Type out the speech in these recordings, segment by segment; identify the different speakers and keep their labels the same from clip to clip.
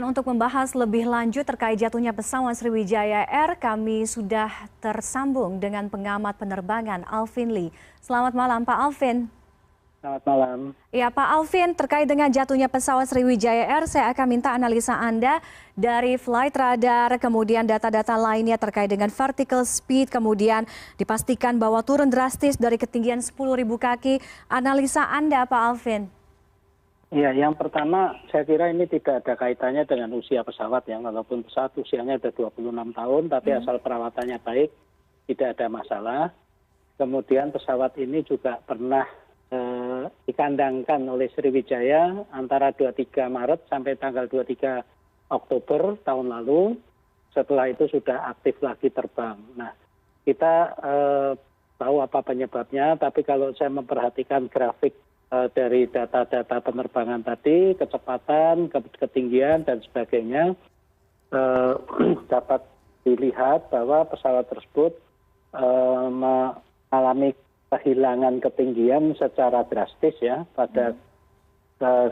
Speaker 1: Dan untuk membahas lebih lanjut terkait jatuhnya pesawat Sriwijaya Air, kami sudah tersambung dengan pengamat penerbangan Alvin Lee. Selamat malam Pak Alvin.
Speaker 2: Selamat malam.
Speaker 1: Ya Pak Alvin, terkait dengan jatuhnya pesawat Sriwijaya Air, saya akan minta analisa Anda dari flight radar, kemudian data-data lainnya terkait dengan vertical speed, kemudian dipastikan bahwa turun drastis dari ketinggian 10.000 kaki. Analisa Anda Pak Alvin.
Speaker 2: Ya, yang pertama saya kira ini tidak ada kaitannya dengan usia pesawat ya, walaupun pesawat usianya sudah 26 tahun, tapi asal perawatannya baik, tidak ada masalah. Kemudian pesawat ini juga pernah dikandangkan oleh Sriwijaya antara 23 Maret sampai tanggal 23 Oktober tahun lalu. Setelah itu sudah aktif lagi terbang. Nah, kita tahu apa penyebabnya, tapi kalau saya memperhatikan grafik dari data-data penerbangan tadi, kecepatan, ketinggian, dan sebagainya, dapat dilihat bahwa pesawat tersebut mengalami kehilangan ketinggian secara drastis ya, pada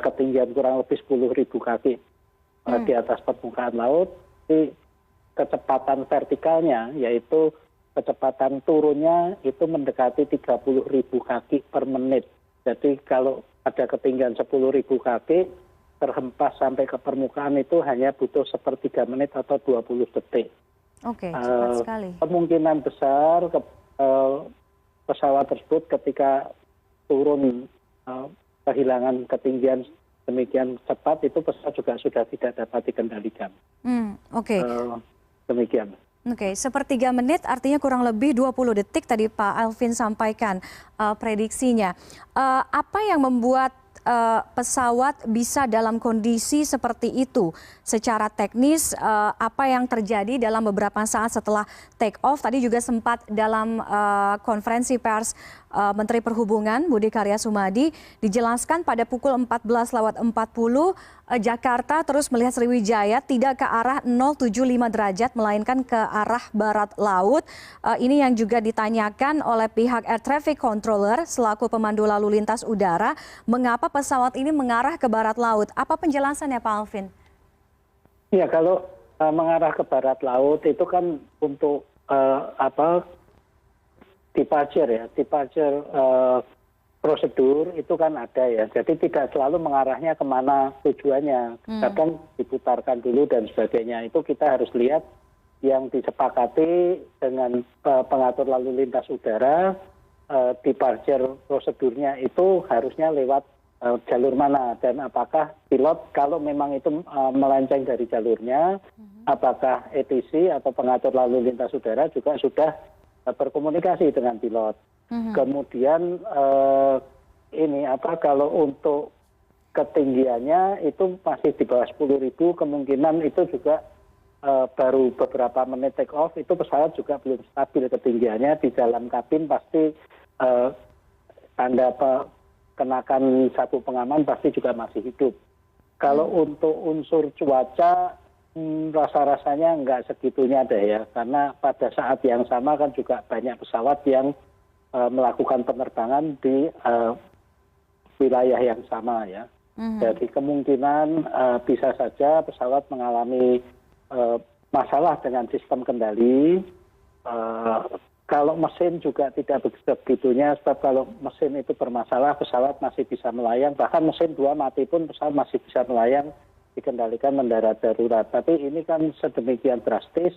Speaker 2: ketinggian kurang lebih 10.000 kaki di atas permukaan laut. Di kecepatan vertikalnya, yaitu kecepatan turunnya itu mendekati 30.000 kaki per menit. Jadi kalau ada ketinggian 10.000 kaki, terhempas sampai ke permukaan itu hanya butuh 1/3 menit atau 20 detik.
Speaker 1: Oke, cepat sekali.
Speaker 2: Kemungkinan besar pesawat tersebut ketika turun kehilangan ketinggian demikian cepat, itu pesawat juga sudah tidak dapat dikendalikan.
Speaker 1: Oke.
Speaker 2: Demikian.
Speaker 1: Oke, 1/3 menit artinya kurang lebih 20 detik tadi Pak Alvin sampaikan prediksinya. Apa yang membuat pesawat bisa dalam kondisi seperti itu? Secara teknis, apa yang terjadi dalam beberapa saat setelah take off? Tadi juga sempat dalam konferensi pers Menteri Perhubungan Budi Karya Sumadi dijelaskan pada pukul 14.40 Jakarta terus melihat Sriwijaya tidak ke arah 075 derajat melainkan ke arah barat laut. Ini yang juga ditanyakan oleh pihak Air Traffic Controller selaku pemandu lalu lintas udara, mengapa pesawat ini mengarah ke barat laut? Apa penjelasannya Pak Alvin?
Speaker 2: Ya, kalau mengarah ke barat laut itu kan untuk departure prosedur itu kan ada ya. Jadi tidak selalu mengarahnya kemana tujuannya. Kadang diputarkan dulu dan sebagainya. Itu kita harus lihat yang disepakati dengan pengatur lalu lintas udara, departure prosedurnya itu harusnya lewat jalur mana, dan apakah pilot kalau memang itu melenceng dari jalurnya, apakah ATC atau pengatur lalu lintas udara juga sudah berkomunikasi dengan pilot. Kemudian kalau untuk ketinggiannya itu masih di bawah 10.000, kemungkinan itu juga baru beberapa menit take off, itu pesawat juga belum stabil ketinggiannya. Di dalam kabin pasti tanda kenakan sabuk pengaman pasti juga masih hidup. Kalau untuk unsur cuaca, rasa-rasanya nggak segitunya deh ya, karena pada saat yang sama kan juga banyak pesawat yang melakukan penerbangan di wilayah yang sama ya. Jadi kemungkinan bisa saja pesawat mengalami masalah dengan sistem kendali. Kalau mesin juga tidak begitunya, sebab kalau mesin itu bermasalah pesawat masih bisa melayang, bahkan mesin 2 mati pun pesawat masih bisa melayang, dikendalikan mendarat darurat. Tapi ini kan sedemikian drastis,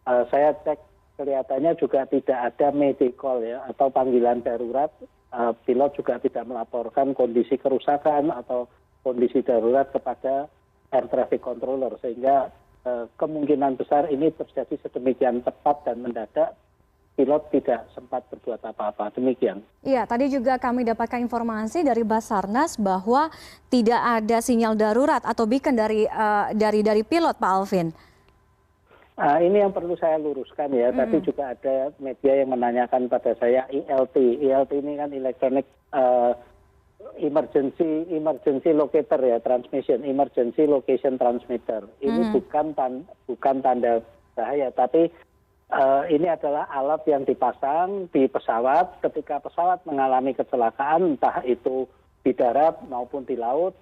Speaker 2: saya cek kelihatannya juga tidak ada medical ya, atau panggilan darurat. Pilot juga tidak melaporkan kondisi kerusakan atau kondisi darurat kepada Air Traffic Controller, sehingga kemungkinan besar ini terjadi sedemikian cepat dan mendadak, pilot tidak sempat berbuat apa-apa. Demikian.
Speaker 1: Iya, tadi juga kami dapatkan informasi dari Basarnas bahwa tidak ada sinyal darurat atau beacon dari pilot, Pak Alvin.
Speaker 2: Ini yang perlu saya luruskan ya. Tadi juga ada media yang menanyakan pada saya ELT. ELT ini kan Electronic Emergency Locator ya, transmission, Emergency Location Transmitter. Ini bukan tanda bahaya, tapi ini adalah alat yang dipasang di pesawat ketika pesawat mengalami kecelakaan, entah itu di darat maupun di laut.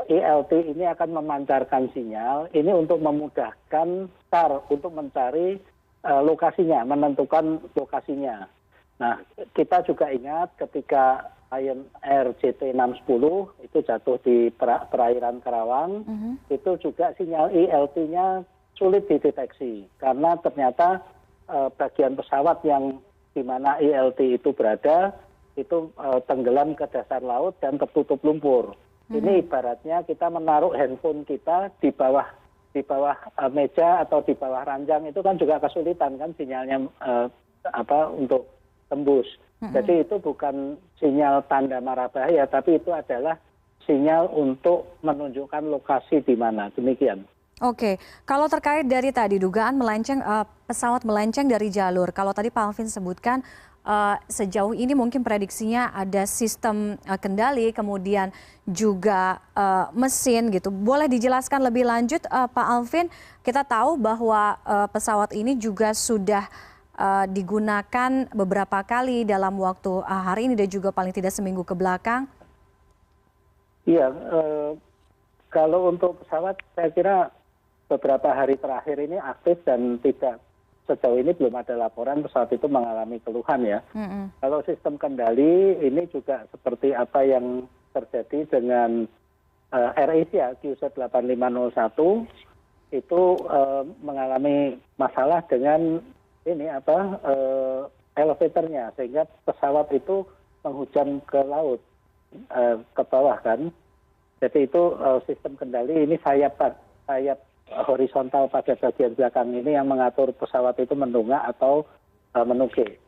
Speaker 2: ILT ini akan memancarkan sinyal ini untuk memudahkan SAR untuk mencari lokasinya, menentukan lokasinya. Nah, kita juga ingat ketika Lion Air JT610 itu jatuh di perairan Karawang, itu juga sinyal ILT-nya sulit dideteksi karena ternyata bagian pesawat yang di mana ILT itu berada itu tenggelam ke dasar laut dan tertutup lumpur. Ini ibaratnya kita menaruh handphone kita di bawah meja atau di bawah ranjang itu kan juga kesulitan kan sinyalnya untuk tembus. Jadi itu bukan sinyal tanda mara bahaya, tapi itu adalah sinyal untuk menunjukkan lokasi di mana. Demikian.
Speaker 1: Oke, kalau terkait dari tadi dugaan pesawat melenceng dari jalur, kalau tadi Pak Alvin sebutkan sejauh ini mungkin prediksinya ada sistem kendali, kemudian juga mesin gitu. Boleh dijelaskan lebih lanjut Pak Alvin? Kita tahu bahwa pesawat ini juga sudah digunakan beberapa kali dalam waktu hari ini dan juga paling tidak seminggu ke belakang.
Speaker 2: Iya, kalau untuk pesawat saya kira beberapa hari terakhir ini aktif dan tidak sejauh ini belum ada laporan pesawat itu mengalami keluhan ya. Kalau sistem kendali ini juga seperti apa yang terjadi dengan AirAsia QZ8501 itu mengalami masalah dengan elevatornya sehingga pesawat itu menghujam ke laut ke bawah kan. Jadi itu sistem kendali ini sayap horizontal pada bagian belakang ini yang mengatur pesawat itu mendongak atau menukik.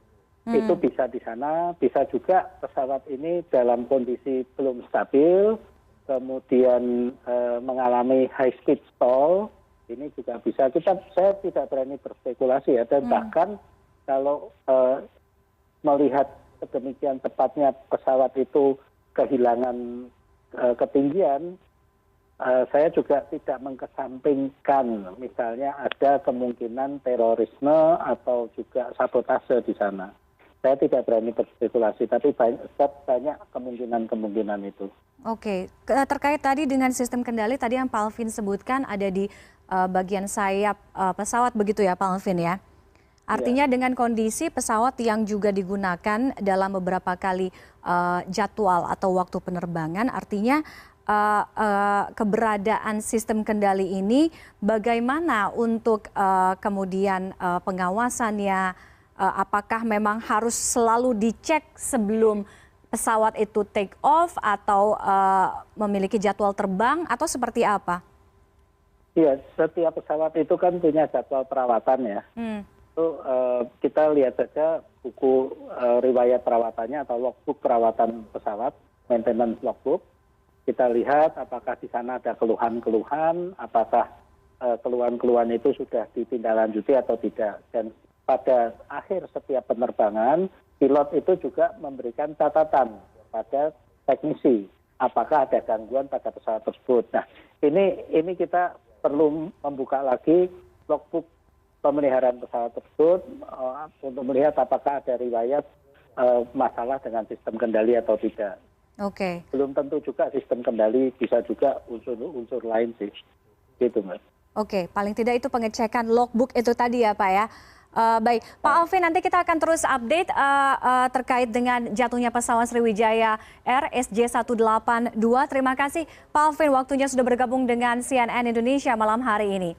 Speaker 2: Itu bisa di sana, bisa juga pesawat ini dalam kondisi belum stabil, kemudian mengalami high speed stall, ini juga bisa. Saya tidak berani berspekulasi ya, dan bahkan kalau melihat sedemikian tepatnya pesawat itu kehilangan ketinggian, saya juga tidak mengkesampingkan misalnya ada kemungkinan terorisme atau juga sabotase di sana. Saya tidak berani berspekulasi, tapi banyak kemungkinan itu.
Speaker 1: Oke, terkait tadi dengan sistem kendali tadi yang Pak Alvin sebutkan ada di bagian sayap pesawat begitu ya Pak Alvin ya? Artinya dengan kondisi pesawat yang juga digunakan dalam beberapa kali jadwal atau waktu penerbangan, artinya keberadaan sistem kendali ini bagaimana untuk kemudian pengawasannya, apakah memang harus selalu dicek sebelum pesawat itu take off atau memiliki jadwal terbang atau seperti apa?
Speaker 2: Iya, setiap pesawat itu kan punya jadwal perawatan ya. Itu kita lihat saja buku riwayat perawatannya atau logbook perawatan pesawat, maintenance logbook. Kita lihat apakah di sana ada keluhan-keluhan, apakah keluhan-keluhan itu sudah ditindaklanjuti atau tidak. Dan pada akhir setiap penerbangan, pilot itu juga memberikan catatan kepada teknisi, apakah ada gangguan pada pesawat tersebut. Nah, ini kita perlu membuka lagi logbook pemeliharaan pesawat tersebut untuk melihat apakah ada riwayat masalah dengan sistem kendali atau tidak.
Speaker 1: Oke.
Speaker 2: Belum tentu juga sistem kendali, bisa juga unsur lain sih, gitu Mas.
Speaker 1: Oke, paling tidak itu pengecekan logbook itu tadi ya Pak ya. Baik, Pak Alvin nanti kita akan terus update terkait dengan jatuhnya pesawat Sriwijaya Air SJ182. Terima kasih Pak Alvin waktunya sudah bergabung dengan CNN Indonesia malam hari ini.